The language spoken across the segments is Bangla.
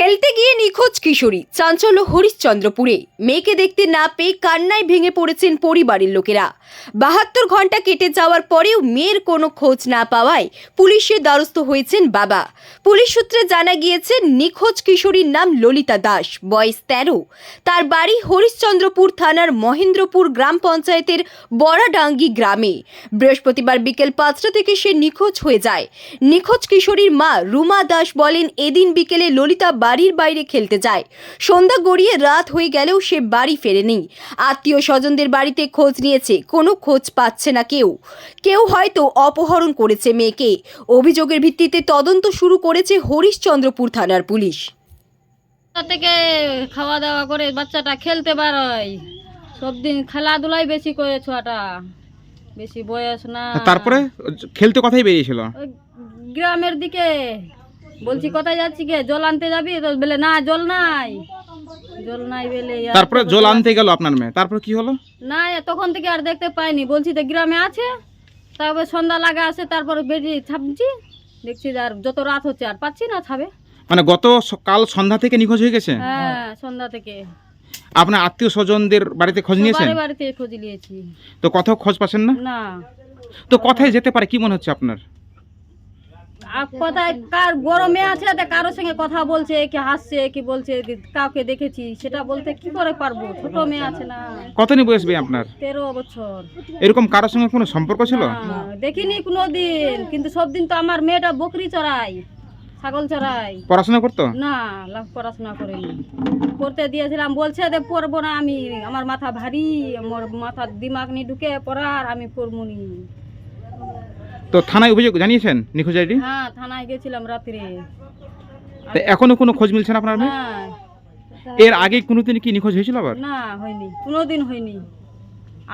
খেলতে গিয়ে নিখোঁজ কিশোরী, চাঞ্চল্য হরিশ্চন্দ্রপুরে। মেয়েকে দেখতে না পেয়ে কান্নায় ভেঙে পড়েছেন পরিবারের লোকেরা। 72 ঘন্টা কেটে যাওয়ার পরেও মেয়ের কোনো খোঁজ না পাওয়ায় পুলিশের দ্বারস্থ হয়েছেন বাবা। পুলিশ সূত্রে জানা গিয়েছে নিখোঁজ কিশোরীর নাম ললিতা দাস, বয়স 13। তার বাড়ি হরিশ্চন্দ্রপুর থানার মহেন্দ্রপুর গ্রাম পঞ্চায়েতের বড়াডাঙ্গি গ্রামে। বৃহস্পতিবার বিকেল 5টা থেকে সে নিখোঁজ হয়ে যায়। নিখোঁজ কিশোরীর মা রুমা দাস বলেন, এদিন বিকেলে ললিতা বাড়ির বাইরে খেলতে যায়। সন্ধ্যা গড়িয়ে রাত হয়ে গেলেও সে বাড়ি ফেরেনি। আত্মীয় স্বজনদের বাড়িতে খোঁজ নিয়েছে, কোনো খোঁজ পাচ্ছে না কেউ হয়তো অপহরণ করেছে মেয়েকে। অভিযোগের ভিত্তিতে তদন্ত শুরু করেছে হরিশ্চন্দ্রপুর থানার পুলিশ। থেকে খাওয়া দাওয়া করে বাচ্চাটা খেলতে বেরোয়, সব দিন খেলাধুলাই বেশি করে ছোয়াটা, বেশি বয়স না। তারপরে খেলতে কোথায় বেরিয়েছিল? ওই গ্রামের দিকে। বলছি কোথায় যাচ্ছি কে, জল আনতে যাবি? তো বলে না, জল নাই বলে। তারপরে জল আনতে গেল আপনার মেয়ে, তারপর কি হলো? না, তখন থেকে আর দেখতে পাইনি। বলছি তো গ্রামে আছে, তারপরে সন্ধ্যা লাগা আসে, তারপরে বেরিয়ে ছাপছি, দেখছি আর যত রাত হচ্ছে আর পাচ্ছি না ছাবে। মানে কাল সন্ধ্যা থেকে নিখোঁজ হয়ে গেছে? হ্যাঁ, সন্ধ্যা থেকে। আপনার আত্মীয় স্বজনদের বাড়িতে খোঁজ নিয়েছেন? বাড়িতে খোঁজ নিয়েছি, তো কোথাও খোঁজ পাচ্ছেন না? না। তো কোথায় যেতে পারে কি মনে হচ্ছে আপনার? আর কোথায় কার বড় মেয়ে আছে, কারোর সঙ্গে কথা বলছে, কি হাসছে, কি বলছে, কাউকে দেখেছি সেটা বলতে কি করে পারবো? ছোট মেয়ে আছে না। কতদিন বয়স ভাই আপনার? 13 বছর। এরকম কারোর সঙ্গে কোনো সম্পর্ক ছিল? না, দেখিনি কোনোদিন। কিন্তু সব দিন তো আমার মেয়েটা বকরি চড়াই, ছাগল চড়াই। পড়াশোনা করতো না, পড়াশোনা করেনি। করতে দিয়েছিলাম, বলছে যে পড়বো না আমি, আমার মাথা ভারী, আমার মাথার দিমাগ নিয়ে ঢুকে পড়ার, আমি পড়বো নি। তো থানায় অভিযোগ জানিয়েছেন নিখোঁজ আইডি? হ্যাঁ, থানায় গেছিলাম রাত্রে। তো এখনো কোনো খোঁজ মিলছে না আপনার মেয়ে? হ্যাঁ। এর আগে কোনোদিন কি নিখোঁজ হয়েছিল আবার? না, হয়নি, কোনোদিন হয়নি।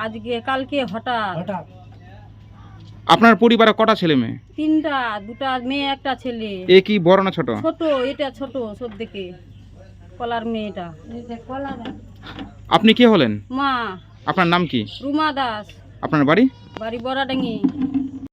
আজকে কালকে হঠাৎ। আপনার পরিবারে কটা ছেলে মেয়ে? 3টা, 2টা মেয়ে, একটা ছেলে। এ কি বড় না ছোট? ছোট, এটা ছোট সব থেকে, কলার মেয়েটা। আপনি কে হলেন? মা। আপনার নাম কি? রুমা দাস। আপনার বাড়ি? বাড়ি বড়াডাঙ্গি।